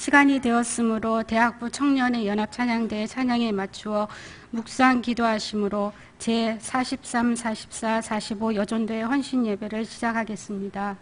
시간이 되었으므로 대학부 청년의 연합찬양대의 찬양에 맞추어 묵상 기도하심으로 제43, 44, 45 여전도의 헌신 예배를 시작하겠습니다.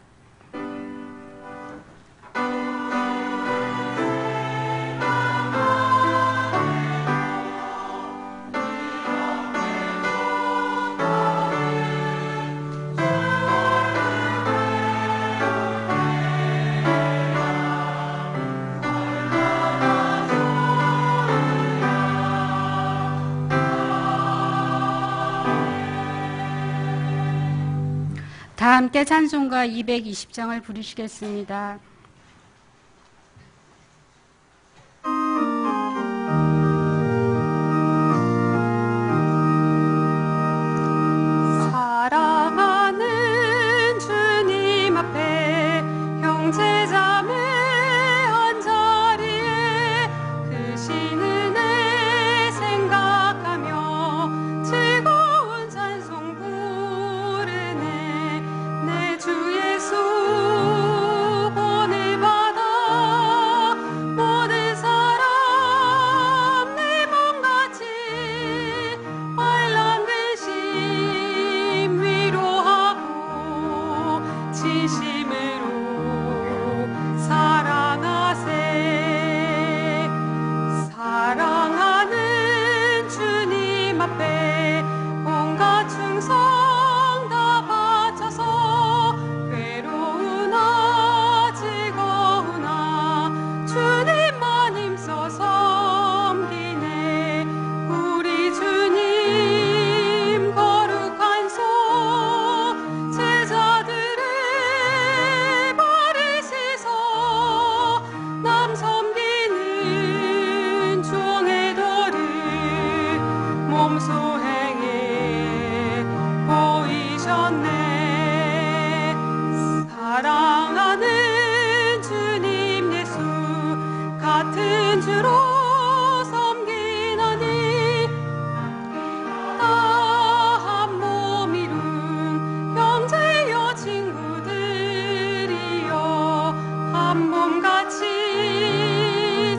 다 함께 찬송가 220장을 부르시겠습니다. 사랑하는 주님 앞에 형제자매 한자리에 크신 은혜 생각하며 즐거운 찬송 부르네. 내 주 예수 본을 받아 모든 사람 내 몸같이 환난 근심 위로하고 진심으로 사랑하세. 사랑하는 주님 앞에 온갖 충성 다 바쳐서 괴로우나 즐거우나 주님만 힘써 섬기네. 우리 주님 거룩한 손 제자들의 버리시소. 남 섬기는 종의 도를 몸소 행해 보이셨네. 사랑하는 주님 예수 같은 주로 섬기나니 다 한 몸 이룬 형제여 친구들이여 한 몸같이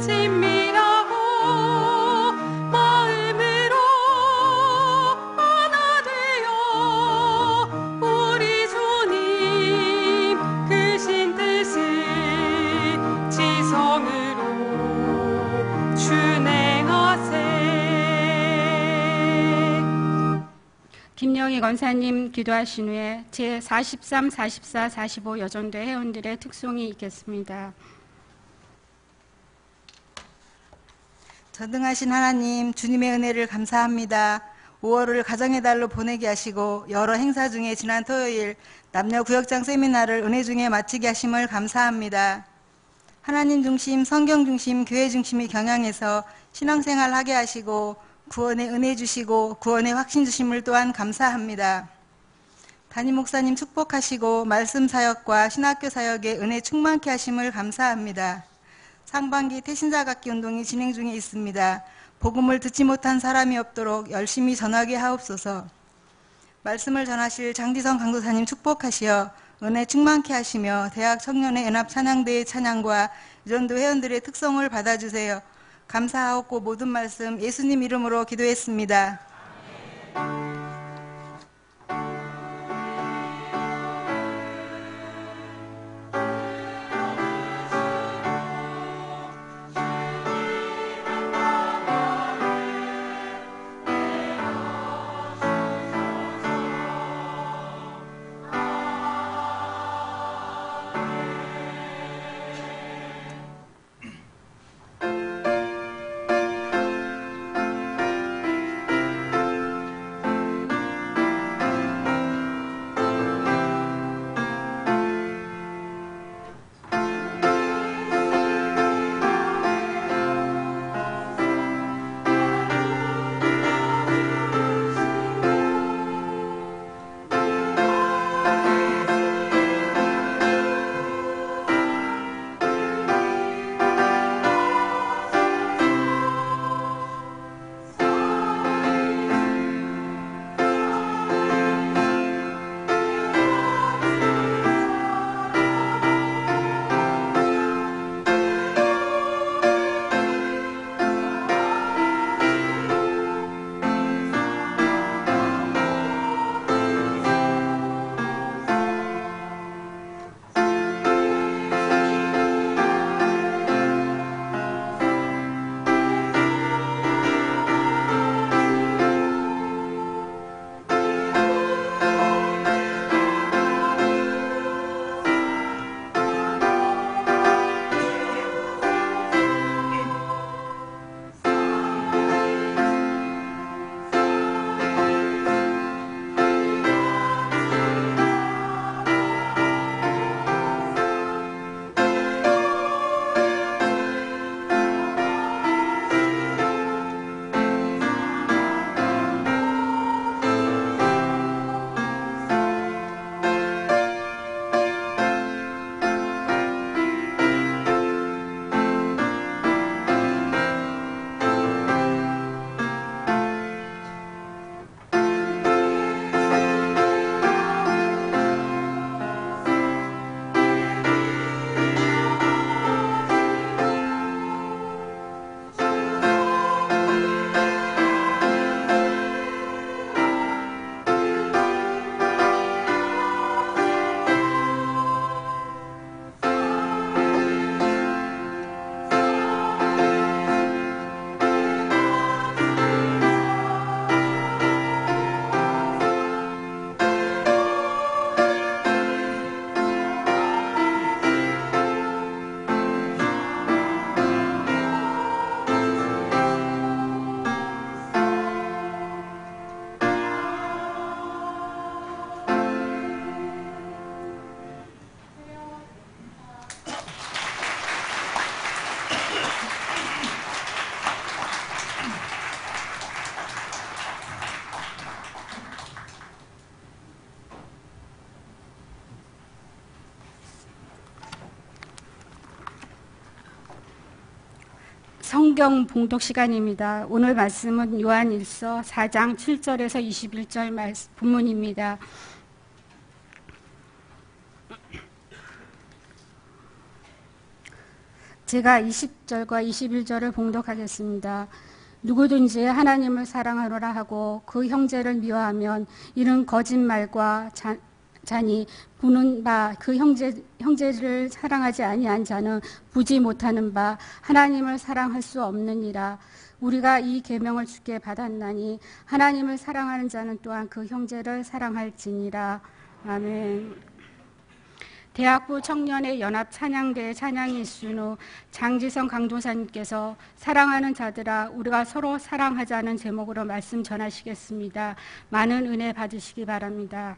친밀하고 마음으로 하나 되어 우리 주님 크신 뜻을 지성으로 준행하세. 김영희 권사님 기도하신 후에 제43, 44, 45 여전도 회원들의 특송이 있겠습니다. 전능하신 하나님, 주님의 은혜를 감사합니다. 5월을 가정의 달로 보내게 하시고 여러 행사 중에 지난 토요일 남녀 구역장 세미나를 은혜 중에 마치게 하심을 감사합니다. 하나님 중심, 성경 중심, 교회 중심의 경향에서 신앙생활 하게 하시고 구원의 은혜 주시고 구원의 확신 주심을 또한 감사합니다. 담임 목사님 축복하시고 말씀 사역과 신학교 사역에 은혜 충만케 하심을 감사합니다. 상반기 태신자 갖기 운동이 진행 중에 있습니다. 복음을 듣지 못한 사람이 없도록 열심히 전하게 하옵소서. 말씀을 전하실 장지성 강도사님 축복하시어 은혜 충만케 하시며 대학 청년의 연합 찬양대의 찬양과 유전도 회원들의 특성을 받아주세요. 감사하옵고 모든 말씀 예수님 이름으로 기도했습니다. 성경 봉독 시간입니다. 오늘 말씀은 요한일서 4장 7절에서 21절 본문입니다. 제가 20절과 21절을 봉독하겠습니다. 누구든지 하나님을 사랑하노라 하고 그 형제를 미워하면 이는 거짓말과 자니 부는 바 그 형제를 사랑하지 아니한 자는 부지 못하는 바 하나님을 사랑할 수 없느니라. 우리가 이 계명을 주께 받았나니 하나님을 사랑하는 자는 또한 그 형제를 사랑할지니라. 아멘. 대학부 청년의 연합 찬양대회 찬양이 있은 후 장지성 강도사님께서 사랑하는 자들아 우리가 서로 사랑하자는 제목으로 말씀 전하시겠습니다. 많은 은혜 받으시기 바랍니다.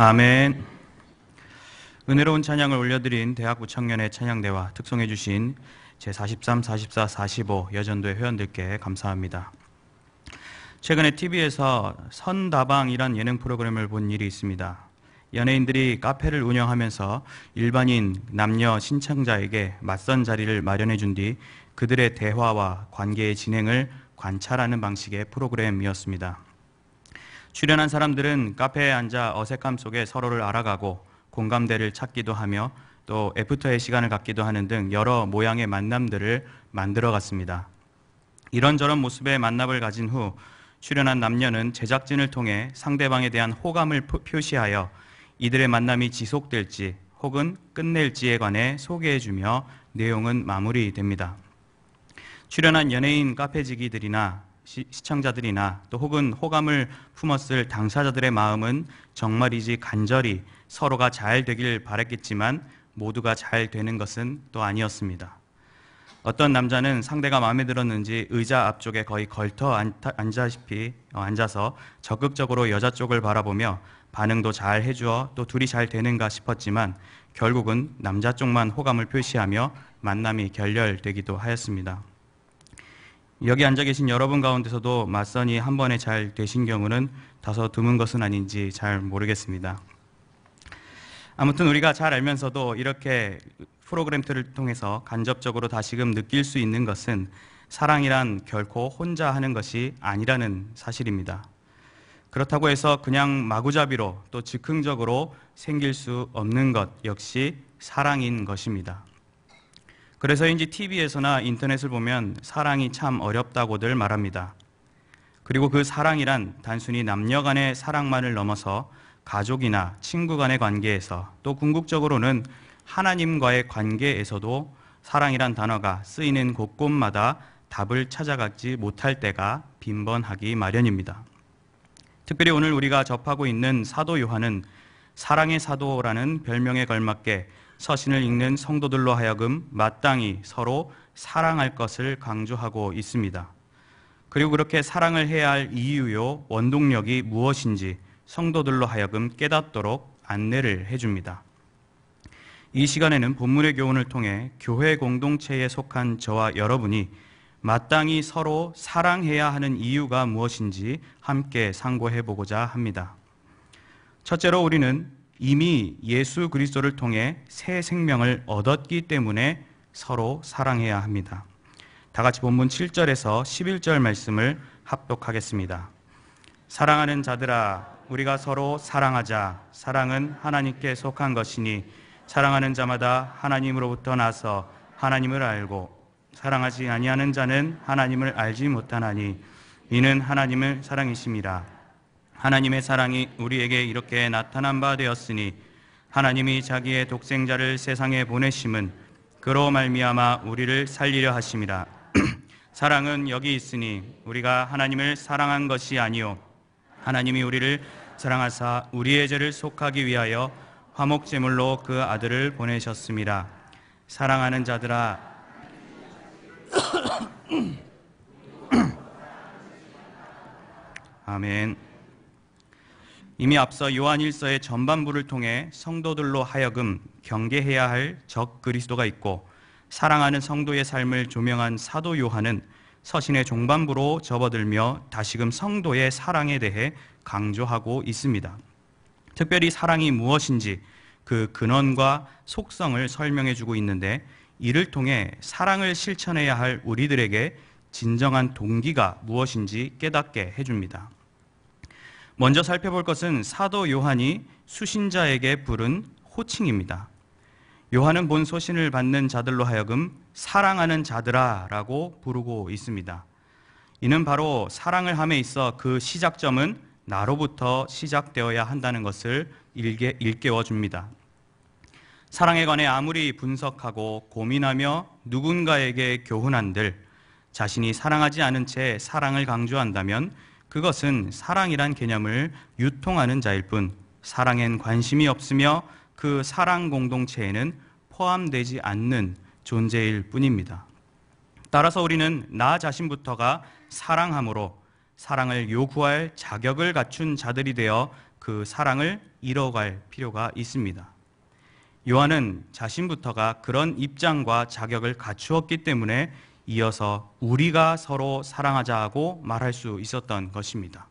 아멘. 은혜로운 찬양을 올려드린 대학부 청년의 찬양대와 특송해 주신 제43, 44, 45 여전도의 회원들께 감사합니다. 최근에 TV에서 선다방이란 예능 프로그램을 본 일이 있습니다. 연예인들이 카페를 운영하면서 일반인 남녀 신청자에게 맞선 자리를 마련해 준 뒤 그들의 대화와 관계의 진행을 관찰하는 방식의 프로그램이었습니다. 출연한 사람들은 카페에 앉아 어색함 속에 서로를 알아가고 공감대를 찾기도 하며 또 애프터의 시간을 갖기도 하는 등 여러 모양의 만남들을 만들어 갔습니다. 이런저런 모습의 만남을 가진 후 출연한 남녀는 제작진을 통해 상대방에 대한 호감을 표시하여 이들의 만남이 지속될지 혹은 끝낼지에 관해 소개해주며 내용은 마무리됩니다. 출연한 연예인 카페지기들이나 시청자들이나 또 혹은 호감을 품었을 당사자들의 마음은 정말이지 간절히 서로가 잘 되길 바랬겠지만 모두가 잘 되는 것은 또 아니었습니다. 어떤 남자는 상대가 마음에 들었는지 의자 앞쪽에 거의 걸터 앉아서 적극적으로 여자 쪽을 바라보며 반응도 잘 해주어 또 둘이 잘 되는가 싶었지만 결국은 남자 쪽만 호감을 표시하며 만남이 결렬되기도 하였습니다. 여기 앉아 계신 여러분 가운데서도 맞선이 한 번에 잘 되신 경우는 다소 드문 것은 아닌지 잘 모르겠습니다. 아무튼 우리가 잘 알면서도 이렇게 프로그램들을 통해서 간접적으로 다시금 느낄 수 있는 것은 사랑이란 결코 혼자 하는 것이 아니라는 사실입니다. 그렇다고 해서 그냥 마구잡이로 또 즉흥적으로 생길 수 없는 것 역시 사랑인 것입니다. 그래서인지 TV에서나 인터넷을 보면 사랑이 참 어렵다고들 말합니다. 그리고 그 사랑이란 단순히 남녀 간의 사랑만을 넘어서 가족이나 친구 간의 관계에서 또 궁극적으로는 하나님과의 관계에서도 사랑이란 단어가 쓰이는 곳곳마다 답을 찾아가지 못할 때가 빈번하기 마련입니다. 특별히 오늘 우리가 접하고 있는 사도 요한은 사랑의 사도라는 별명에 걸맞게 서신을 읽는 성도들로 하여금 마땅히 서로 사랑할 것을 강조하고 있습니다. 그리고 그렇게 사랑을 해야 할 이유요, 원동력이 무엇인지 성도들로 하여금 깨닫도록 안내를 해줍니다. 이 시간에는 본문의 교훈을 통해 교회 공동체에 속한 저와 여러분이 마땅히 서로 사랑해야 하는 이유가 무엇인지 함께 상고해 보고자 합니다. 첫째로 우리는 이미 예수 그리스도를 통해 새 생명을 얻었기 때문에 서로 사랑해야 합니다. 다 같이 본문 7절에서 11절 말씀을 합독하겠습니다. 사랑하는 자들아, 우리가 서로 사랑하자. 사랑은 하나님께 속한 것이니 사랑하는 자마다 하나님으로부터 나서 하나님을 알고 사랑하지 아니하는 자는 하나님을 알지 못하나니 이는 하나님을 사랑이심이라. 하나님의 사랑이 우리에게 이렇게 나타난 바 되었으니 하나님이 자기의 독생자를 세상에 보내심은 그로 말미암아 우리를 살리려 하심이라. 사랑은 여기 있으니 우리가 하나님을 사랑한 것이 아니요 하나님이 우리를 사랑하사 우리의 죄를 속하기 위하여 화목제물로 그 아들을 보내셨음이라. 사랑하는 자들아, 아멘. 이미 앞서 요한 1서의 전반부를 통해 성도들로 하여금 경계해야 할 적 그리스도가 있고 사랑하는 성도의 삶을 조명한 사도 요한은 서신의 종반부로 접어들며 다시금 성도의 사랑에 대해 강조하고 있습니다. 특별히 사랑이 무엇인지 그 근원과 속성을 설명해주고 있는데 이를 통해 사랑을 실천해야 할 우리들에게 진정한 동기가 무엇인지 깨닫게 해줍니다. 먼저 살펴볼 것은 사도 요한이 수신자에게 부른 호칭입니다. 요한은 본 소신을 받는 자들로 하여금 사랑하는 자들아 라고 부르고 있습니다. 이는 바로 사랑을 함에 있어 그 시작점은 나로부터 시작되어야 한다는 것을 일깨워 줍니다. 사랑에 관해 아무리 분석하고 고민하며 누군가에게 교훈한들 자신이 사랑하지 않은 채 사랑을 강조한다면 그것은 사랑이란 개념을 유통하는 자일 뿐 사랑엔 관심이 없으며 그 사랑 공동체에는 포함되지 않는 존재일 뿐입니다. 따라서 우리는 나 자신부터가 사랑함으로 사랑을 요구할 자격을 갖춘 자들이 되어 그 사랑을 이뤄갈 필요가 있습니다. 요한은 자신부터가 그런 입장과 자격을 갖추었기 때문에 이어서 우리가 서로 사랑하자고 말할 수 있었던 것입니다.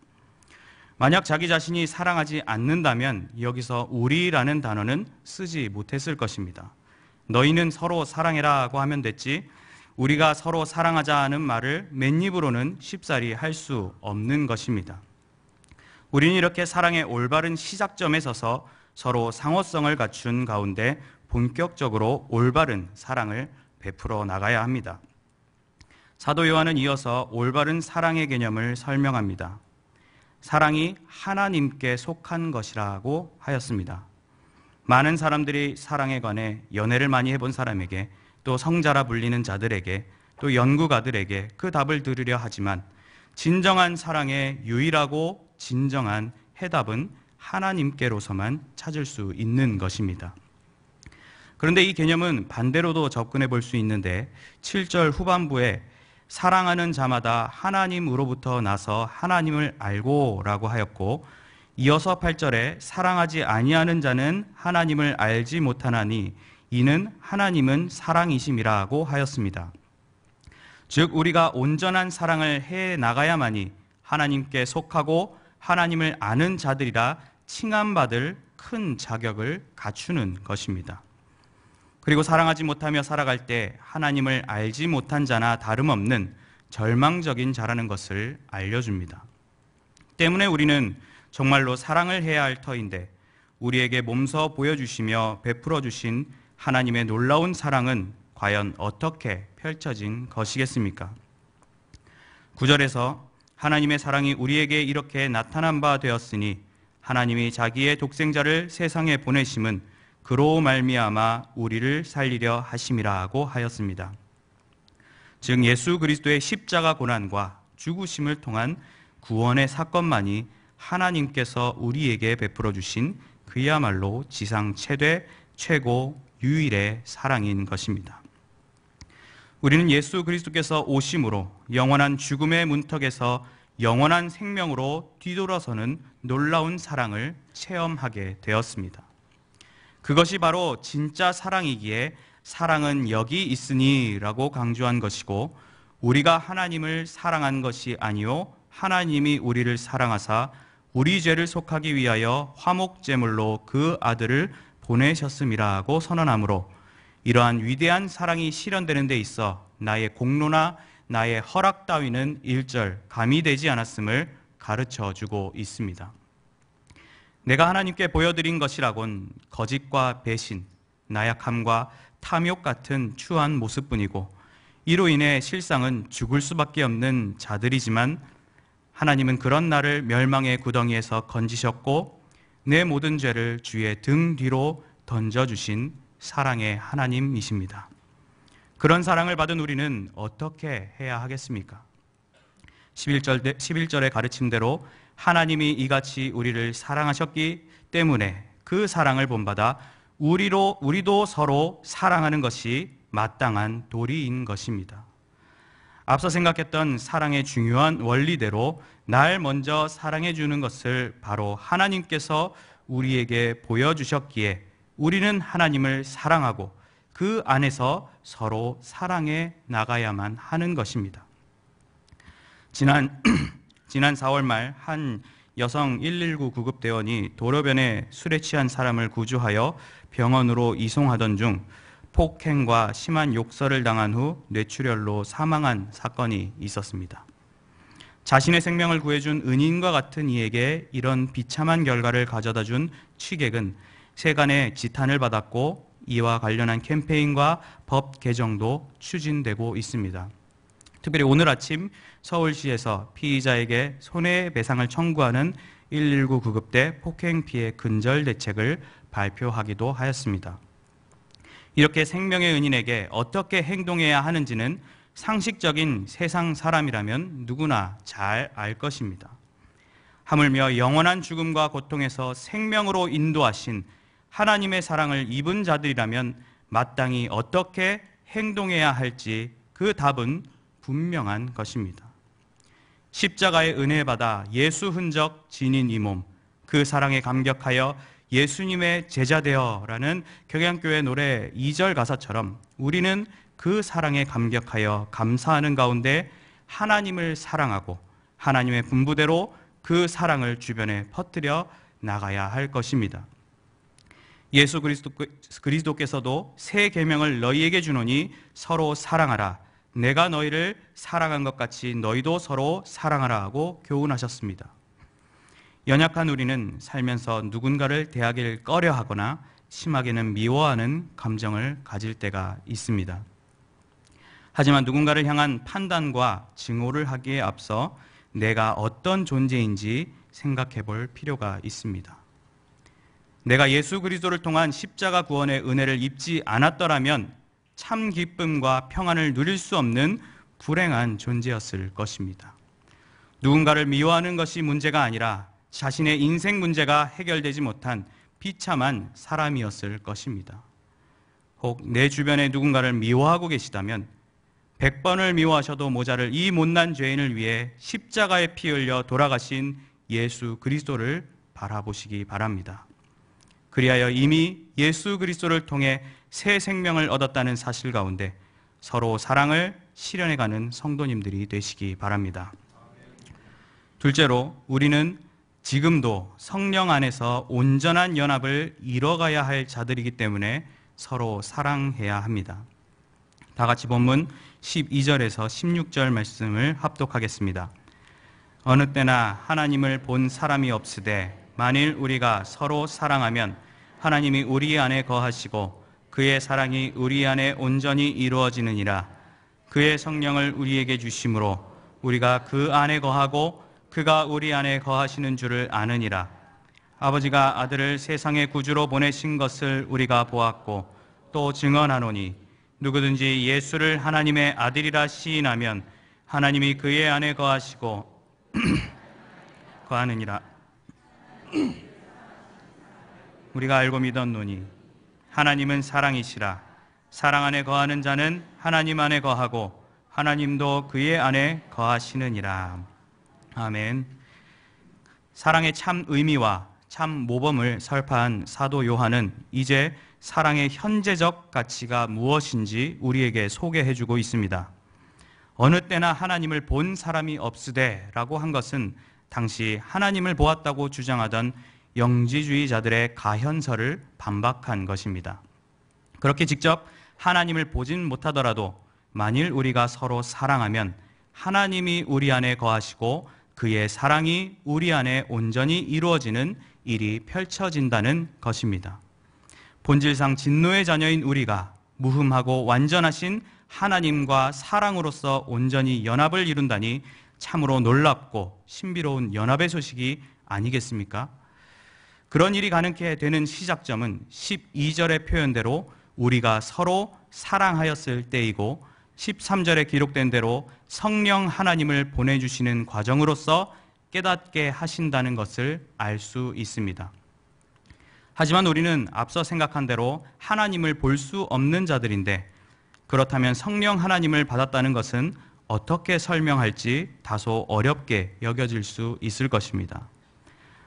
만약 자기 자신이 사랑하지 않는다면 여기서 우리라는 단어는 쓰지 못했을 것입니다. 너희는 서로 사랑해라고 하면 됐지 우리가 서로 사랑하자는 말을 맨입으로는 쉽사리 할 수 없는 것입니다. 우리는 이렇게 사랑의 올바른 시작점에 서서 서로 상호성을 갖춘 가운데 본격적으로 올바른 사랑을 베풀어 나가야 합니다. 사도 요한은 이어서 올바른 사랑의 개념을 설명합니다. 사랑이 하나님께 속한 것이라고 하였습니다. 많은 사람들이 사랑에 관해 연애를 많이 해본 사람에게, 또 성자라 불리는 자들에게, 또 연구가들에게 그 답을 들으려 하지만 진정한 사랑의 유일하고 진정한 해답은 하나님께로서만 찾을 수 있는 것입니다. 그런데 이 개념은 반대로도 접근해 볼 수 있는데 7절 후반부에 사랑하는 자마다 하나님으로부터 나서 하나님을 알고 라고 하였고, 이어서 8절에 사랑하지 아니하는 자는 하나님을 알지 못하나니 이는 하나님은 사랑이심이라고 하였습니다. 즉 우리가 온전한 사랑을 해 나가야만이 하나님께 속하고 하나님을 아는 자들이라 칭함받을 큰 자격을 갖추는 것입니다. 그리고 사랑하지 못하며 살아갈 때 하나님을 알지 못한 자나 다름없는 절망적인 자라는 것을 알려줍니다. 때문에 우리는 정말로 사랑을 해야 할 터인데, 우리에게 몸소 보여주시며 베풀어 주신 하나님의 놀라운 사랑은 과연 어떻게 펼쳐진 것이겠습니까? 9절에서 하나님의 사랑이 우리에게 이렇게 나타난 바 되었으니 하나님이 자기의 독생자를 세상에 보내심은 그로 말미암아 우리를 살리려 하심이라고 하였습니다. 즉 예수 그리스도의 십자가 고난과 죽으심을 통한 구원의 사건만이 하나님께서 우리에게 베풀어 주신 그야말로 지상 최대, 최고, 유일의 사랑인 것입니다. 우리는 예수 그리스도께서 오심으로 영원한 죽음의 문턱에서 영원한 생명으로 뒤돌아서는 놀라운 사랑을 체험하게 되었습니다. 그것이 바로 진짜 사랑이기에 사랑은 여기 있으니 라고 강조한 것이고, 우리가 하나님을 사랑한 것이 아니요 하나님이 우리를 사랑하사 우리 죄를 속하기 위하여 화목제물로 그 아들을 보내셨음이라고 선언하므로, 이러한 위대한 사랑이 실현되는 데 있어 나의 공로나 나의 허락 따위는 일절 감이 되지 않았음을 가르쳐주고 있습니다. 내가 하나님께 보여드린 것이라곤 거짓과 배신, 나약함과 탐욕 같은 추한 모습뿐이고, 이로 인해 실상은 죽을 수밖에 없는 자들이지만 하나님은 그런 나를 멸망의 구덩이에서 건지셨고 내 모든 죄를 주의 등 뒤로 던져주신 사랑의 하나님이십니다. 그런 사랑을 받은 우리는 어떻게 해야 하겠습니까? 11절의 가르침대로 하나님이 이같이 우리를 사랑하셨기 때문에 그 사랑을 본받아 우리도 서로 사랑하는 것이 마땅한 도리인 것입니다. 앞서 생각했던 사랑의 중요한 원리대로 날 먼저 사랑해 주는 것을 바로 하나님께서 우리에게 보여주셨기에 우리는 하나님을 사랑하고 그 안에서 서로 사랑해 나가야만 하는 것입니다. 지난 4월 말 한 여성 119 구급대원이 도로변에 술에 취한 사람을 구조하여 병원으로 이송하던 중 폭행과 심한 욕설을 당한 후 뇌출혈로 사망한 사건이 있었습니다. 자신의 생명을 구해준 은인과 같은 이에게 이런 비참한 결과를 가져다 준 취객은 세간의 지탄을 받았고, 이와 관련한 캠페인과 법 개정도 추진되고 있습니다. 특별히 오늘 아침 서울시에서 피의자에게 손해배상을 청구하는 119 구급대 폭행 피해 근절 대책을 발표하기도 하였습니다. 이렇게 생명의 은인에게 어떻게 행동해야 하는지는 상식적인 세상 사람이라면 누구나 잘 알 것입니다. 하물며 영원한 죽음과 고통에서 생명으로 인도하신 하나님의 사랑을 입은 자들이라면 마땅히 어떻게 행동해야 할지 그 답은 분명한 것입니다. 십자가의 은혜 받아 예수 흔적 지닌 이 몸, 그 사랑에 감격하여 예수님의 제자 되어라는 격양교회 노래 2절 가사처럼 우리는 그 사랑에 감격하여 감사하는 가운데 하나님을 사랑하고 하나님의 분부대로 그 사랑을 주변에 퍼뜨려 나가야 할 것입니다. 예수 그리스도께서도 새 계명을 너희에게 주노니 서로 사랑하라. 내가 너희를 사랑한 것 같이 너희도 서로 사랑하라 하고 교훈하셨습니다. 연약한 우리는 살면서 누군가를 대하기를 꺼려하거나 심하게는 미워하는 감정을 가질 때가 있습니다. 하지만 누군가를 향한 판단과 증오를 하기에 앞서 내가 어떤 존재인지 생각해 볼 필요가 있습니다. 내가 예수 그리스도를 통한 십자가 구원의 은혜를 입지 않았더라면 참 기쁨과 평안을 누릴 수 없는 불행한 존재였을 것입니다. 누군가를 미워하는 것이 문제가 아니라 자신의 인생 문제가 해결되지 못한 비참한 사람이었을 것입니다. 혹 내 주변에 누군가를 미워하고 계시다면 100번을 미워하셔도 모자를 이 못난 죄인을 위해 십자가에 피 흘려 돌아가신 예수 그리스도를 바라보시기 바랍니다. 그리하여 이미 예수 그리스도를 통해 새 생명을 얻었다는 사실 가운데 서로 사랑을 실현해가는 성도님들이 되시기 바랍니다. 둘째로 우리는 지금도 성령 안에서 온전한 연합을 이뤄가야 할 자들이기 때문에 서로 사랑해야 합니다. 다 같이 본문 12절에서 16절 말씀을 합독하겠습니다. 어느 때나 하나님을 본 사람이 없으되 만일 우리가 서로 사랑하면 하나님이 우리 안에 거하시고 그의 사랑이 우리 안에 온전히 이루어지느니라. 그의 성령을 우리에게 주심으로 우리가 그 안에 거하고 그가 우리 안에 거하시는 줄을 아느니라. 아버지가 아들을 세상의 구주로 보내신 것을 우리가 보았고 또 증언하노니 누구든지 예수를 하나님의 아들이라 시인하면 하나님이 그의 안에 거하시고 거하느니라. 우리가 알고 믿었노니 하나님은 사랑이시라. 사랑 안에 거하는 자는 하나님 안에 거하고 하나님도 그의 안에 거하시느니라. 아멘. 사랑의 참 의미와 참 모범을 설파한 사도 요한은 이제 사랑의 현재적 가치가 무엇인지 우리에게 소개해주고 있습니다. 어느 때나 하나님을 본 사람이 없으되라고 한 것은 당시 하나님을 보았다고 주장하던 영지주의자들의 가현설을 반박한 것입니다. 그렇게 직접 하나님을 보진 못하더라도 만일 우리가 서로 사랑하면 하나님이 우리 안에 거하시고 그의 사랑이 우리 안에 온전히 이루어지는 일이 펼쳐진다는 것입니다. 본질상 진노의 자녀인 우리가 무흠하고 완전하신 하나님과 사랑으로서 온전히 연합을 이룬다니 참으로 놀랍고 신비로운 연합의 소식이 아니겠습니까? 그런 일이 가능케 되는 시작점은 12절의 표현대로 우리가 서로 사랑하였을 때이고 13절에 기록된 대로 성령 하나님을 보내주시는 과정으로서 깨닫게 하신다는 것을 알 수 있습니다. 하지만 우리는 앞서 생각한 대로 하나님을 볼 수 없는 자들인데 그렇다면 성령 하나님을 받았다는 것은 어떻게 설명할지 다소 어렵게 여겨질 수 있을 것입니다.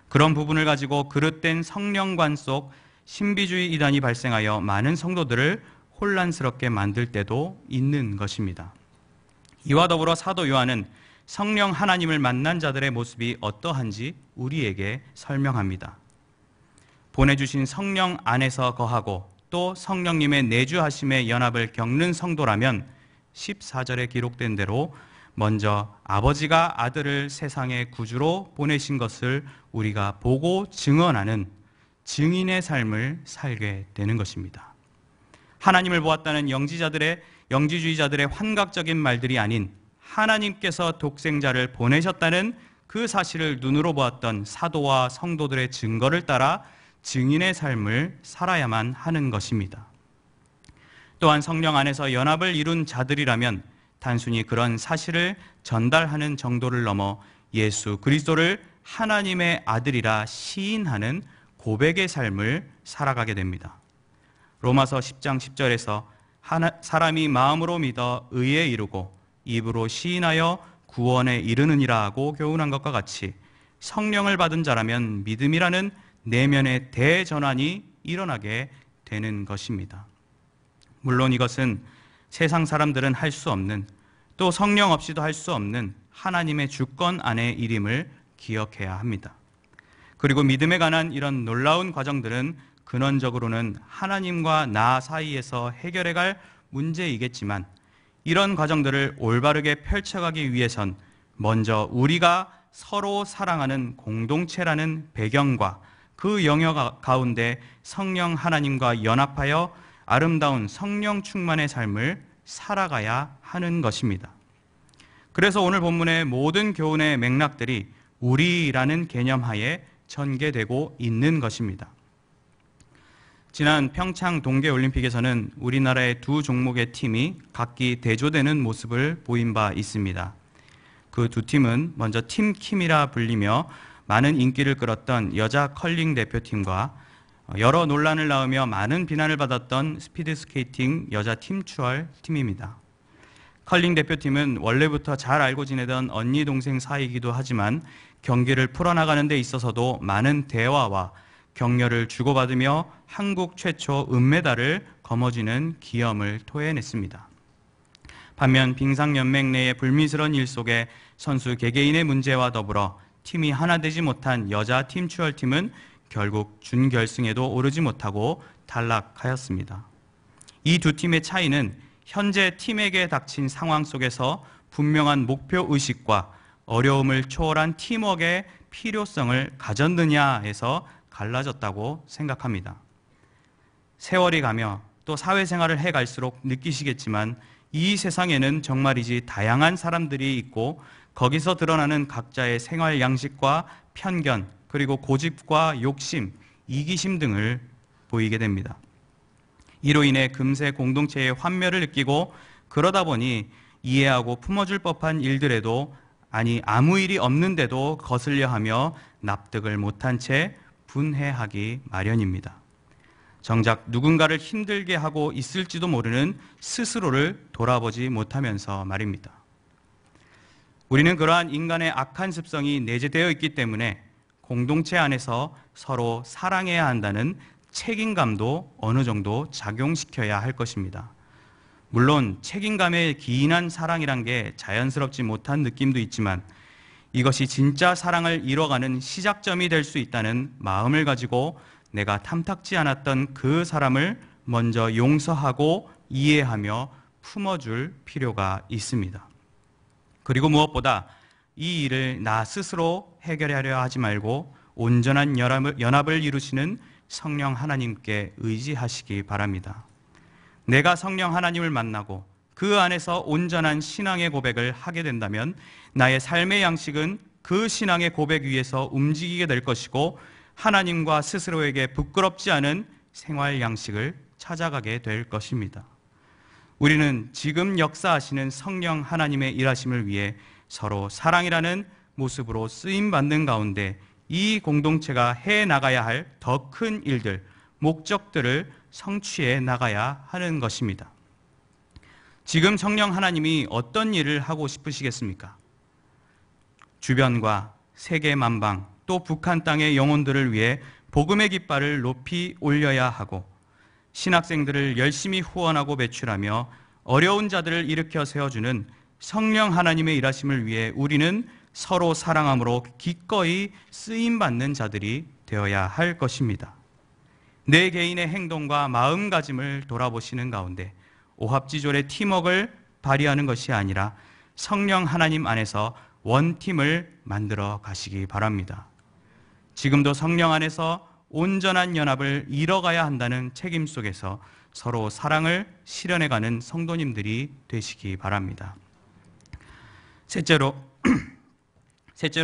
그런 부분을 가지고 그릇된 성령관 속 신비주의 이단이 발생하여 많은 성도들을 혼란스럽게 만들 때도 있는 것입니다. 이와 더불어 사도 요한은 성령 하나님을 만난 자들의 모습이 어떠한지 우리에게 설명합니다. 보내주신 성령 안에서 거하고 또 성령님의 내주하심의 연합을 겪는 성도라면 14절에 기록된 대로 먼저 아버지가 아들을 세상의 구주로 보내신 것을 우리가 보고 증언하는 증인의 삶을 살게 되는 것입니다. 하나님을 보았다는 영지주의자들의 환각적인 말들이 아닌 하나님께서 독생자를 보내셨다는 그 사실을 눈으로 보았던 사도와 성도들의 증거를 따라 증인의 삶을 살아야만 하는 것입니다. 또한 성령 안에서 연합을 이룬 자들이라면 단순히 그런 사실을 전달하는 정도를 넘어 예수 그리스도를 하나님의 아들이라 시인하는 고백의 삶을 살아가게 됩니다. 로마서 10장 10절에서 사람이 마음으로 믿어 의에 이르고 입으로 시인하여 구원에 이르느니라 하고 교훈한 것과 같이 성령을 받은 자라면 믿음이라는 내면의 대전환이 일어나게 되는 것입니다. 물론 이것은 세상 사람들은 할 수 없는, 또 성령 없이도 할 수 없는 하나님의 주권 안의 일임을 기억해야 합니다. 그리고 믿음에 관한 이런 놀라운 과정들은 근원적으로는 하나님과 나 사이에서 해결해갈 문제이겠지만 이런 과정들을 올바르게 펼쳐가기 위해선 먼저 우리가 서로 사랑하는 공동체라는 배경과 그 영역 가운데 성령 하나님과 연합하여 아름다운 성령 충만의 삶을 살아가야 하는 것입니다. 그래서 오늘 본문의 모든 교훈의 맥락들이 우리라는 개념 하에 전개되고 있는 것입니다. 지난 평창 동계올림픽에서는 우리나라의 두 종목의 팀이 각기 대조되는 모습을 보인 바 있습니다. 그 두 팀은 먼저 팀킴이라 불리며 많은 인기를 끌었던 여자 컬링 대표팀과 여러 논란을 낳으며 많은 비난을 받았던 스피드스케이팅 여자 팀추월 팀입니다. 컬링 대표팀은 원래부터 잘 알고 지내던 언니 동생 사이이기도 하지만 경기를 풀어나가는 데 있어서도 많은 대화와 격려를 주고받으며 한국 최초 은메달을 거머쥐는 기염을 토해냈습니다. 반면 빙상연맹 내의 불미스러운 일 속에 선수 개개인의 문제와 더불어 팀이 하나 되지 못한 여자 팀추월팀은 결국 준결승에도 오르지 못하고 탈락하였습니다. 이 두 팀의 차이는 현재 팀에게 닥친 상황 속에서 분명한 목표의식과 어려움을 초월한 팀워크의 필요성을 가졌느냐에서 갈라졌다고 생각합니다. 세월이 가며 또 사회생활을 해갈수록 느끼시겠지만 이 세상에는 정말이지 다양한 사람들이 있고 거기서 드러나는 각자의 생활 양식과 편견, 그리고 고집과 욕심, 이기심 등을 보이게 됩니다. 이로 인해 금세 공동체의 환멸을 느끼고 그러다 보니 이해하고 품어줄 법한 일들에도 아무 일이 없는데도 거슬려 하며 납득을 못한 채 분해하기 마련입니다. 정작 누군가를 힘들게 하고 있을지도 모르는 스스로를 돌아보지 못하면서 말입니다. 우리는 그러한 인간의 악한 습성이 내재되어 있기 때문에 공동체 안에서 서로 사랑해야 한다는 책임감도 어느 정도 작용시켜야 할 것입니다. 물론 책임감에 기인한 사랑이란 게 자연스럽지 못한 느낌도 있지만 이것이 진짜 사랑을 이뤄가는 시작점이 될 수 있다는 마음을 가지고 내가 탐탁지 않았던 그 사람을 먼저 용서하고 이해하며 품어줄 필요가 있습니다. 그리고 무엇보다 이 일을 나 스스로 해결하려 하지 말고 온전한 연합을 이루시는 성령 하나님께 의지하시기 바랍니다. 내가 성령 하나님을 만나고 그 안에서 온전한 신앙의 고백을 하게 된다면 나의 삶의 양식은 그 신앙의 고백 위에서 움직이게 될 것이고 하나님과 스스로에게 부끄럽지 않은 생활 양식을 찾아가게 될 것입니다. 우리는 지금 역사하시는 성령 하나님의 일하심을 위해 서로 사랑이라는 모습으로 쓰임받는 가운데 이 공동체가 해나가야 할 더 큰 일들, 목적들을 성취해 나가야 하는 것입니다. 지금 성령 하나님이 어떤 일을 하고 싶으시겠습니까? 주변과 세계 만방, 또 북한 땅의 영혼들을 위해 복음의 깃발을 높이 올려야 하고 신학생들을 열심히 후원하고 배출하며 어려운 자들을 일으켜 세워주는 성령 하나님의 일하심을 위해 우리는 서로 사랑함으로 기꺼이 쓰임받는 자들이 되어야 할 것입니다. 내 개인의 행동과 마음가짐을 돌아보시는 가운데 오합지졸의 팀워크를 발휘하는 것이 아니라 성령 하나님 안에서 원팀을 만들어 가시기 바랍니다. 지금도 성령 안에서 온전한 연합을 이뤄가야 한다는 책임 속에서 서로 사랑을 실현해가는 성도님들이 되시기 바랍니다. 셋째로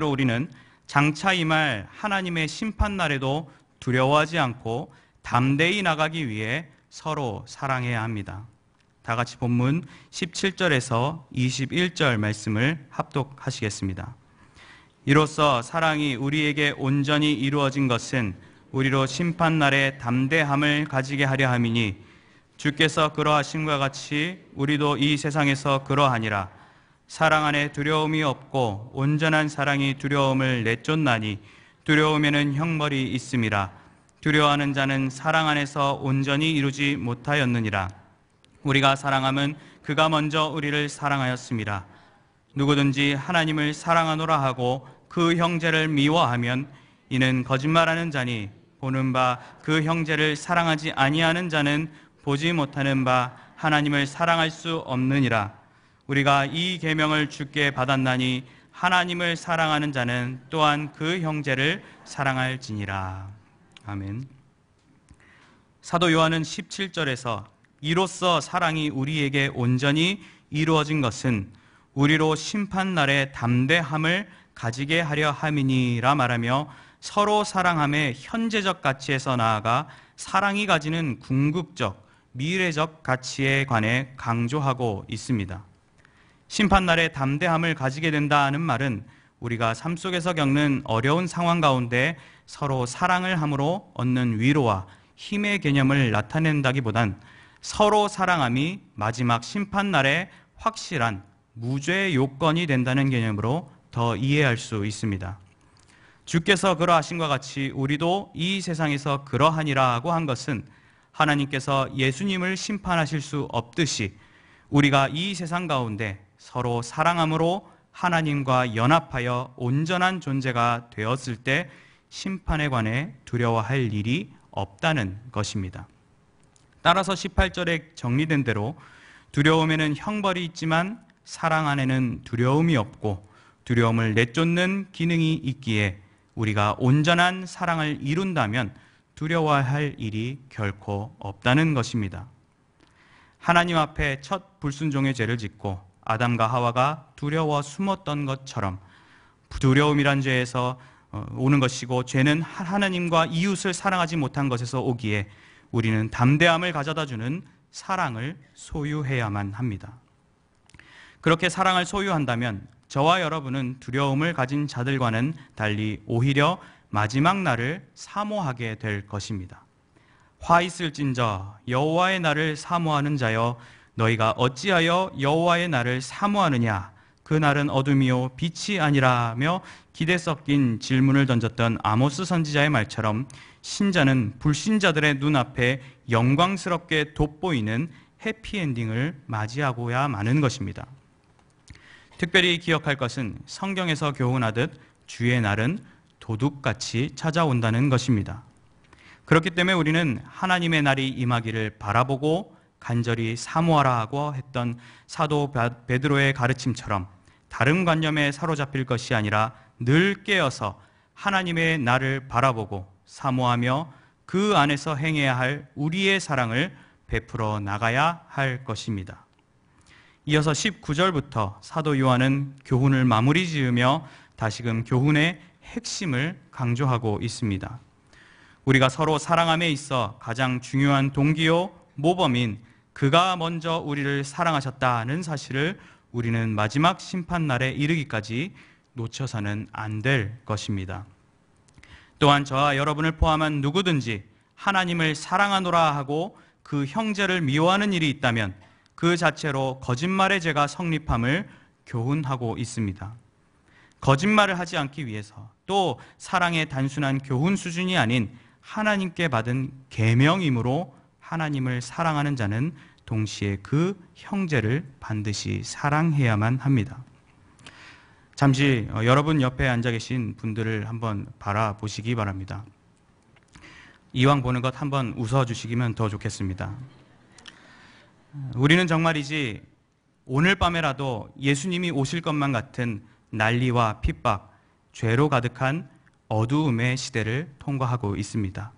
우리는 장차 임할 하나님의 심판날에도 두려워하지 않고 담대히 나가기 위해 서로 사랑해야 합니다. 다 같이 본문 17절에서 21절 말씀을 합독하시겠습니다. 이로써 사랑이 우리에게 온전히 이루어진 것은 우리로 심판날에 담대함을 가지게 하려 함이니 주께서 그러하심과 같이 우리도 이 세상에서 그러하니라. 사랑 안에 두려움이 없고 온전한 사랑이 두려움을 내쫓나니 두려움에는 형벌이 있음이라. 두려워하는 자는 사랑 안에서 온전히 이루지 못하였느니라. 우리가 사랑함은 그가 먼저 우리를 사랑하였음이라. 누구든지 하나님을 사랑하노라 하고 그 형제를 미워하면 이는 거짓말하는 자니 보는 바 그 형제를 사랑하지 아니하는 자는 보지 못하는 바 하나님을 사랑할 수 없느니라. 우리가 이 계명을 주께 받았나니 하나님을 사랑하는 자는 또한 그 형제를 사랑할지니라. 아멘. 사도 요한은 17절에서 이로써 사랑이 우리에게 온전히 이루어진 것은 우리로 심판날의 담대함을 가지게 하려 함이니라 말하며 서로 사랑함의 현재적 가치에서 나아가 사랑이 가지는 궁극적, 미래적 가치에 관해 강조하고 있습니다. 심판날의 담대함을 가지게 된다는 말은 우리가 삶 속에서 겪는 어려운 상황 가운데 서로 사랑을 함으로 얻는 위로와 힘의 개념을 나타낸다기보단 서로 사랑함이 마지막 심판날의 확실한 무죄 요건이 된다는 개념으로 더 이해할 수 있습니다. 주께서 그러하신 것 같이 우리도 이 세상에서 그러하니라고 한 것은 하나님께서 예수님을 심판하실 수 없듯이 우리가 이 세상 가운데 서로 사랑함으로 하나님과 연합하여 온전한 존재가 되었을 때 심판에 관해 두려워할 일이 없다는 것입니다. 따라서 18절에 정리된 대로 두려움에는 형벌이 있지만 사랑 안에는 두려움이 없고 두려움을 내쫓는 기능이 있기에 우리가 온전한 사랑을 이룬다면 두려워할 일이 결코 없다는 것입니다. 하나님 앞에 첫 불순종의 죄를 짓고 아담과 하와가 두려워 숨었던 것처럼 두려움이란 죄에서 오는 것이고 죄는 하나님과 이웃을 사랑하지 못한 것에서 오기에 우리는 담대함을 가져다주는 사랑을 소유해야만 합니다. 그렇게 사랑을 소유한다면 저와 여러분은 두려움을 가진 자들과는 달리 오히려 마지막 날을 사모하게 될 것입니다. 화 있을진저 여호와의 날을 사모하는 자여 너희가 어찌하여 여호와의 날을 사모하느냐 그 날은 어둠이요 빛이 아니라며 기대 섞인 질문을 던졌던 아모스 선지자의 말처럼 신자는 불신자들의 눈앞에 영광스럽게 돋보이는 해피엔딩을 맞이하고야 마는 것입니다. 특별히 기억할 것은 성경에서 교훈하듯 주의 날은 도둑같이 찾아온다는 것입니다. 그렇기 때문에 우리는 하나님의 날이 임하기를 바라보고 간절히 사모하라고 했던 사도 베드로의 가르침처럼 다른 관념에 사로잡힐 것이 아니라 늘 깨어서 하나님의 날을 바라보고 사모하며 그 안에서 행해야 할 우리의 사랑을 베풀어 나가야 할 것입니다. 이어서 19절부터 사도 요한은 교훈을 마무리 지으며 다시금 교훈의 핵심을 강조하고 있습니다. 우리가 서로 사랑함에 있어 가장 중요한 동기요 모범인 그가 먼저 우리를 사랑하셨다는 사실을 우리는 마지막 심판날에 이르기까지 놓쳐서는 안 될 것입니다. 또한 저와 여러분을 포함한 누구든지 하나님을 사랑하노라 하고 그 형제를 미워하는 일이 있다면 그 자체로 거짓말의 죄가 성립함을 교훈하고 있습니다. 거짓말을 하지 않기 위해서 또 사랑의 단순한 교훈 수준이 아닌 하나님께 받은 계명이므로 하나님을 사랑하는 자는 동시에 그 형제를 반드시 사랑해야만 합니다. 잠시 여러분 옆에 앉아 계신 분들을 한번 바라보시기 바랍니다. 이왕 보는 것 한번 웃어주시기면 더 좋겠습니다. 우리는 정말이지 오늘 밤에라도 예수님이 오실 것만 같은 난리와 핍박, 죄로 가득한 어두움의 시대를 통과하고 있습니다.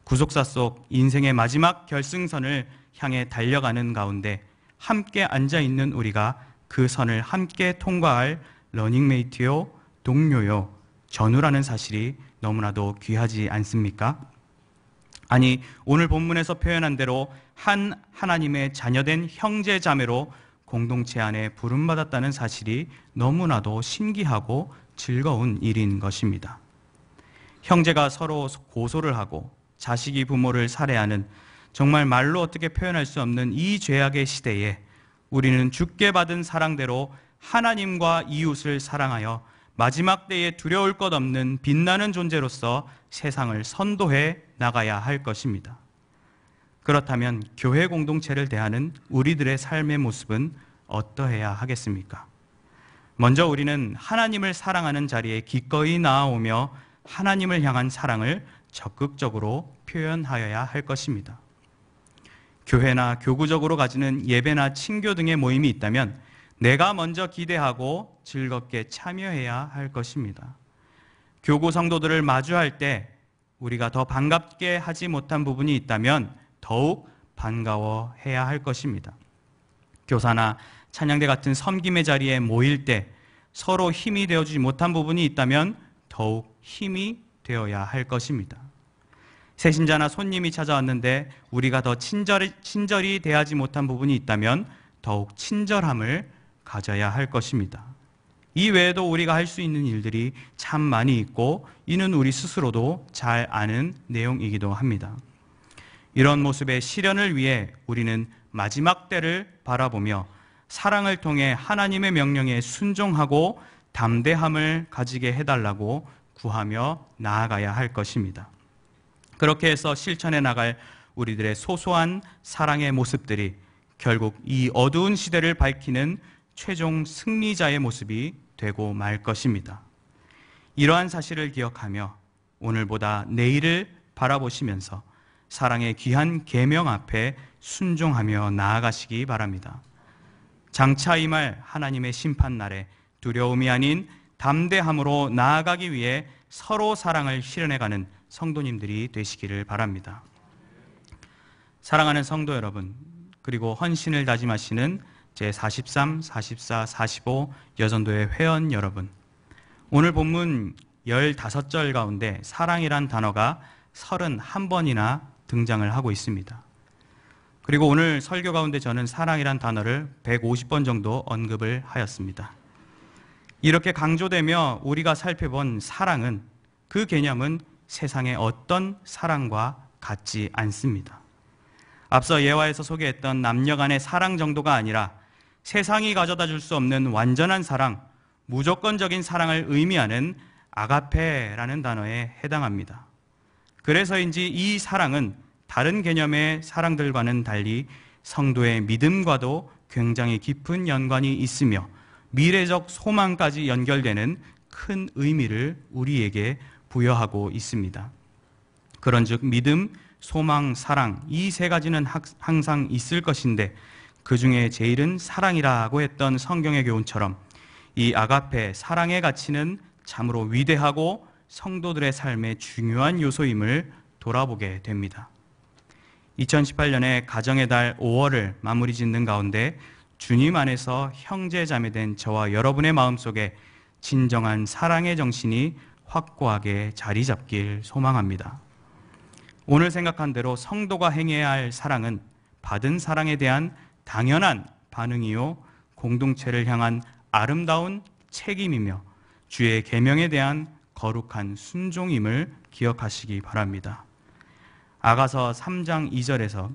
구속사 속 인생의 마지막 결승선을 향해 달려가는 가운데 함께 앉아있는 우리가 그 선을 함께 통과할 러닝메이트요, 동료요, 전우라는 사실이 너무나도 귀하지 않습니까? 아니, 오늘 본문에서 표현한 대로 한 하나님의 자녀된 형제 자매로 공동체 안에 부름받았다는 사실이 너무나도 신기하고 즐거운 일인 것입니다. 형제가 서로 고소를 하고 자식이 부모를 살해하는 정말 말로 어떻게 표현할 수 없는 이 죄악의 시대에 우리는 주께 받은 사랑대로 하나님과 이웃을 사랑하여 마지막 때에 두려울 것 없는 빛나는 존재로서 세상을 선도해 나가야 할 것입니다. 그렇다면 교회 공동체를 대하는 우리들의 삶의 모습은 어떠해야 하겠습니까? 먼저 우리는 하나님을 사랑하는 자리에 기꺼이 나아오며 하나님을 향한 사랑을 적극적으로 표현하여야 할 것입니다. 교회나 교구적으로 가지는 예배나 친교 등의 모임이 있다면 내가 먼저 기대하고 즐겁게 참여해야 할 것입니다. 교구 성도들을 마주할 때 우리가 더 반갑게 하지 못한 부분이 있다면 더욱 반가워해야 할 것입니다. 교사나 찬양대 같은 섬김의 자리에 모일 때 서로 힘이 되어주지 못한 부분이 있다면 더욱 힘이 되어야 할 것입니다. 새신자나 손님이 찾아왔는데 우리가 더 친절히 대하지 못한 부분이 있다면 더욱 친절함을 가져야 할 것입니다. 이 외에도 우리가 할 수 있는 일들이 참 많이 있고 이는 우리 스스로도 잘 아는 내용이기도 합니다. 이런 모습의 실현을 위해 우리는 마지막 때를 바라보며 사랑을 통해 하나님의 명령에 순종하고 담대함을 가지게 해달라고 구하며 나아가야 할 것입니다. 그렇게 해서 실천해 나갈 우리들의 소소한 사랑의 모습들이 결국 이 어두운 시대를 밝히는 최종 승리자의 모습이 되고 말 것입니다. 이러한 사실을 기억하며 오늘보다 내일을 바라보시면서 사랑의 귀한 계명 앞에 순종하며 나아가시기 바랍니다. 장차 임할 하나님의 심판날에 두려움이 아닌 담대함으로 나아가기 위해 서로 사랑을 실현해가는 성도님들이 되시기를 바랍니다. 사랑하는 성도 여러분, 그리고 헌신을 다짐하시는 제43, 44, 45 여전도회 회원 여러분, 오늘 본문 15절 가운데 사랑이란 단어가 31번이나 등장을 하고 있습니다. 그리고 오늘 설교 가운데 저는 사랑이란 단어를 150번 정도 언급을 하였습니다. 이렇게 강조되며 우리가 살펴본 사랑은, 그 개념은 세상의 어떤 사랑과 같지 않습니다. 앞서 예화에서 소개했던 남녀 간의 사랑 정도가 아니라 세상이 가져다 줄 수 없는 완전한 사랑, 무조건적인 사랑을 의미하는 아가페라는 단어에 해당합니다. 그래서인지 이 사랑은 다른 개념의 사랑들과는 달리 성도의 믿음과도 굉장히 깊은 연관이 있으며 미래적 소망까지 연결되는 큰 의미를 우리에게 부여하고 있습니다. 그런즉 믿음, 소망, 사랑, 이 세 가지는 항상 있을 것인데 그 중에 제일은 사랑이라고 했던 성경의 교훈처럼 이 아가페, 사랑의 가치는 참으로 위대하고 성도들의 삶의 중요한 요소임을 돌아보게 됩니다. 2018년에 가정의 달 5월을 마무리 짓는 가운데 주님 안에서 형제 자매된 저와 여러분의 마음속에 진정한 사랑의 정신이 확고하게 자리 잡길 소망합니다. 오늘 생각한 대로 성도가 행해야 할 사랑은 받은 사랑에 대한 당연한 반응이요, 공동체를 향한 아름다운 책임이며 주의 계명에 대한 거룩한 순종임을 기억하시기 바랍니다. 아가서 3장 2절에서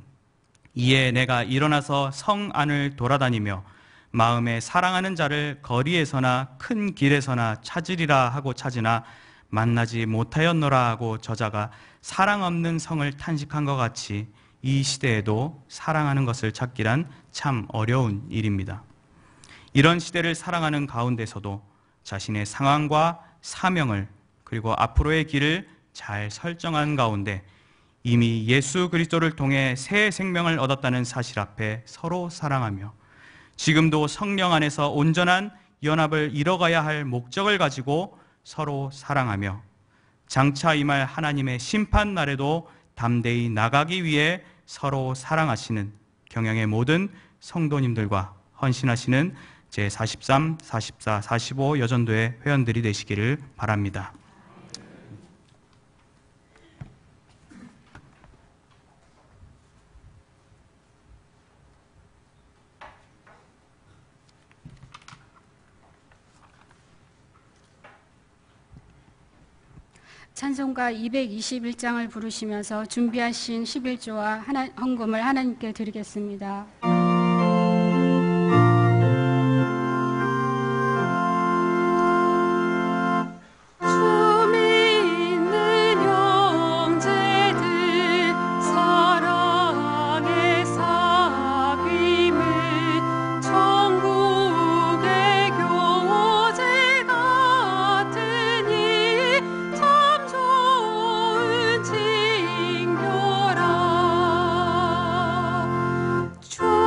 이에 내가 일어나서 성 안을 돌아다니며 마음에 사랑하는 자를 거리에서나 큰 길에서나 찾으리라 하고 찾으나 만나지 못하였노라 하고 저자가 사랑 없는 성을 탄식한 것 같이 이 시대에도 사랑하는 것을 찾기란 참 어려운 일입니다. 이런 시대를 살아가는 가운데서도 자신의 상황과 사명을 그리고 앞으로의 길을 잘 설정한 가운데 이미 예수 그리스도를 통해 새 생명을 얻었다는 사실 앞에 서로 사랑하며 지금도 성령 안에서 온전한 연합을 이뤄가야 할 목적을 가지고 서로 사랑하며 장차 임할 하나님의 심판 날에도 담대히 나가기 위해 서로 사랑하시는 경영의 모든 성도님들과 헌신하시는 제43, 44, 45 여전도의 회원들이 되시기를 바랍니다. 찬송가 221장을 부르시면서 준비하신 11조와 헌금을 하나님께 드리겠습니다. 주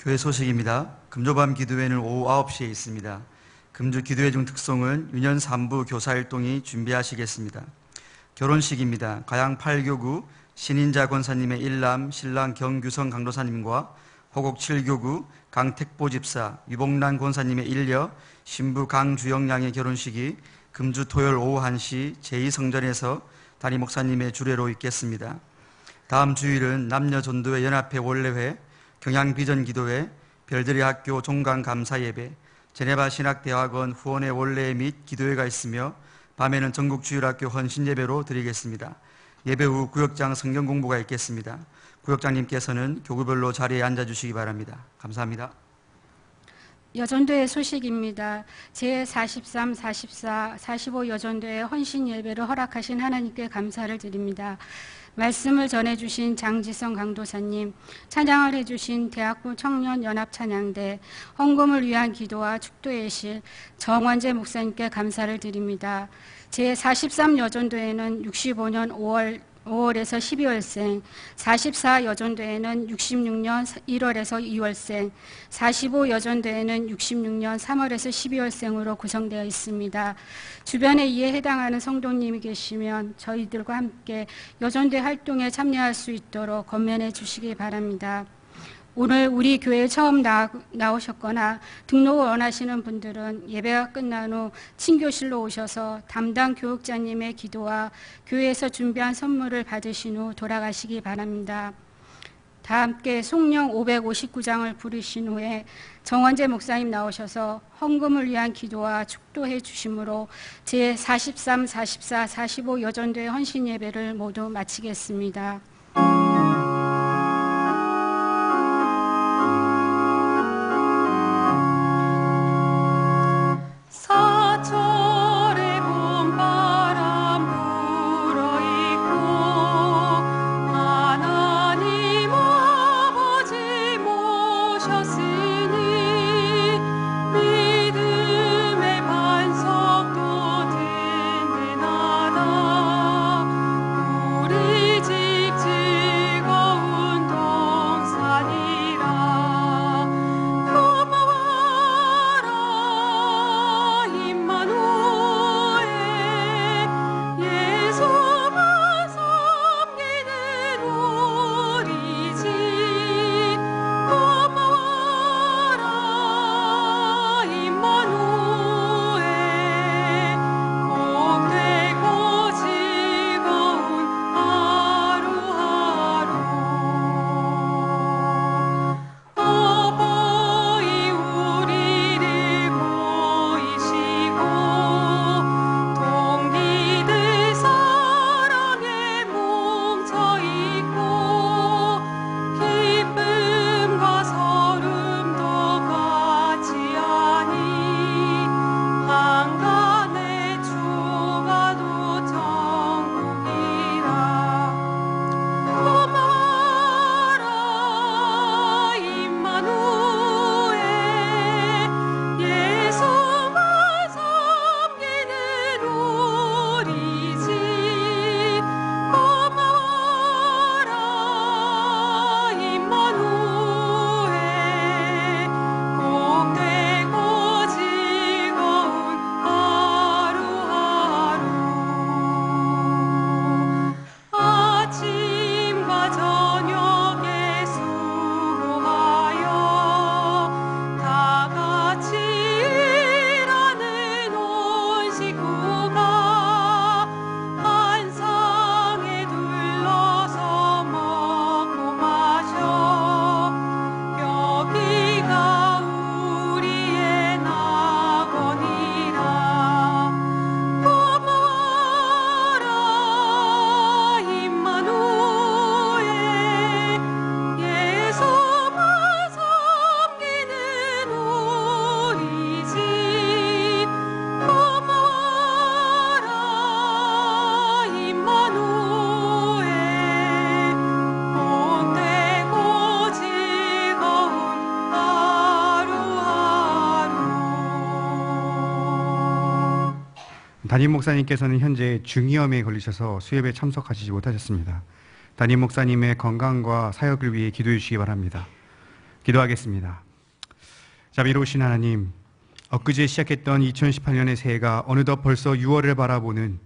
교회 소식입니다. 금조밤 기도회는 오후 9시에 있습니다. 금주 기도회 중 특송은 유년 3부 교사일동이 준비하시겠습니다. 결혼식입니다. 가양 8교구 신인자 권사님의 일남 신랑 경규성 강도사님과 호곡 7교구 강택보 집사 유복란 권사님의 일녀 신부 강주영 양의 결혼식이 금주 토요일 오후 1시 제2성전에서 담임 목사님의 주례로 있겠습니다. 다음 주일은 남녀전도회 연합회 원래회, 경양비전기도회, 별들의 학교 종강감사예배, 제네바 신학대학원 후원회 원래회 및 기도회가 있으며 밤에는 전국주일학교 헌신예배로 드리겠습니다. 예배 후 구역장 성경공부가 있겠습니다. 구역장님께서는 교구별로 자리에 앉아주시기 바랍니다. 감사합니다. 여전도의 소식입니다. 제43, 44, 45 여전도의 헌신 예배를 허락하신 하나님께 감사를 드립니다. 말씀을 전해주신 장지성 강도사님, 찬양을 해주신 대학부 청년연합찬양대, 헌금을 위한 기도와 축도의 실, 정원재 목사님께 감사를 드립니다. 제43 여전도에는 65년 5월에서 12월생, 44 여전도에는 66년 1월에서 2월생, 45 여전도에는 66년 3월에서 12월생으로 구성되어 있습니다. 주변에 이에 해당하는 성도님이 계시면 저희들과 함께 여전대 활동에 참여할 수 있도록 권면해 주시기 바랍니다. 오늘 우리 교회에 처음 나오셨거나 등록을 원하시는 분들은 예배가 끝난 후 친교실로 오셔서 담당 교육자님의 기도와 교회에서 준비한 선물을 받으신 후 돌아가시기 바랍니다. 다 함께 송령 559장을 부르신 후에 정원재 목사님 나오셔서 헌금을 위한 기도와 축도해 주심으로 제43, 44, 45 여전도의 헌신 예배를 모두 마치겠습니다. 사철의 봄바람 불어있고 하나님 아버지 모셨으니 믿음의 반석도 든든하다. 우리 집 즐거운 동산이라. 고마워라 임마누엘, 예수만 섬기는 우리 집. 고마워라 임마누엘, 복되고 즐거운 하루하루. 어버이 우리를 보이시고 동기들 사랑에 뭉쳐있고 기쁨과 서름도 같이 하니 한간의 주가도 천국이라. 고마워라 임마누엘, 예수만 섬기는 우리 집. 고마워라 임마누엘, 복되고 즐거운 하루하루. 아침과 저녁에 수고하여 다 같이 일하는 온 식구가 한 상에 둘러서 먹고 마셔. 여기가 우리의 낙원이라. 고마워라 임마누엘, 예수만 섬기는 우리 집. 고마워라 임마누엘, 복되고 즐거운 하루하루. 담임 목사님께서는 현재 중이염에 걸리셔서 수협에 참석하시지 못하셨습니다. 담임 목사님의 건강과 사역을 위해 기도해 주시기 바랍니다. 기도하겠습니다. 자비로우신 하나님, 엊그제 시작했던 2018년의 새해가 어느덧 벌써 6월을 바라보는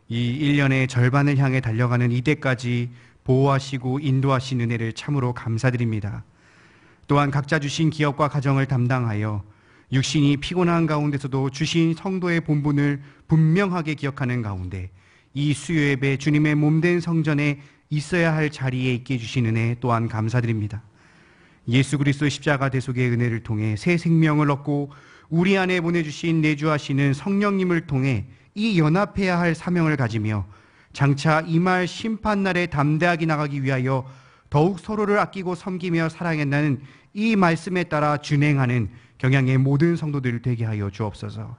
이 1년의 절반을 향해 달려가는 이때까지 보호하시고 인도하신 은혜를 참으로 감사드립니다. 또한 각자 주신 기업과 가정을 담당하여 육신이 피곤한 가운데서도 주신 성도의 본분을 분명하게 기억하는 가운데 이 수요예배 주님의 몸된 성전에 있어야 할 자리에 있게 해주신 은혜 또한 감사드립니다. 예수 그리스도의 십자가 대속의 은혜를 통해 새 생명을 얻고 우리 안에 보내주신 내주하시는 성령님을 통해 이 연합해야 할 사명을 가지며 장차 이말 심판날에 담대하게 나가기 위하여 더욱 서로를 아끼고 섬기며 사랑한다는 이 말씀에 따라 준행하는 경양의 모든 성도들 되게 하여 주옵소서.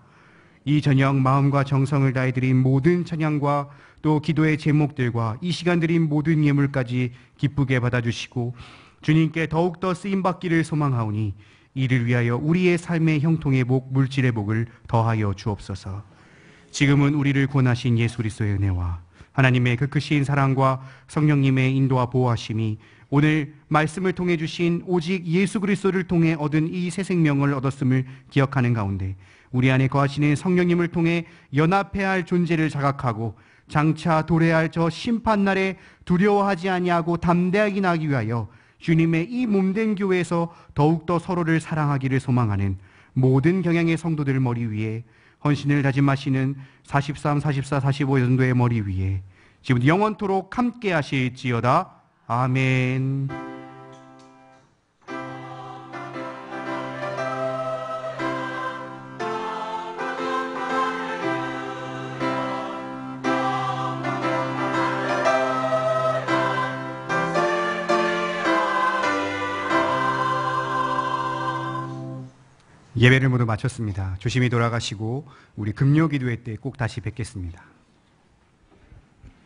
이 저녁 마음과 정성을 다해 드린 모든 찬양과 또 기도의 제목들과 이 시간 드린 모든 예물까지 기쁘게 받아주시고 주님께 더욱더 쓰임받기를 소망하오니 이를 위하여 우리의 삶의 형통의 복, 물질의 복을 더하여 주옵소서. 지금은 우리를 구원하신 예수 그리스도의 은혜와 하나님의 그 크신 사랑과 성령님의 인도와 보호하심이 오늘 말씀을 통해 주신 오직 예수 그리스도를 통해 얻은 이 새 생명을 얻었음을 기억하는 가운데 우리 안에 거하시는 성령님을 통해 연합해야 할 존재를 자각하고 장차 도래할 저 심판날에 두려워하지 아니하고 담대하게 나기 위하여 주님의 이 몸된 교회에서 더욱더 서로를 사랑하기를 소망하는 모든 경향의 성도들 머리 위에 헌신을 다짐하시는 43, 44, 45 연도의 머리 위에 지금 영원토록 함께 하실지어다. 아멘. 예배를 모두 마쳤습니다. 조심히 돌아가시고 우리 금요 기도회 때 꼭 다시 뵙겠습니다.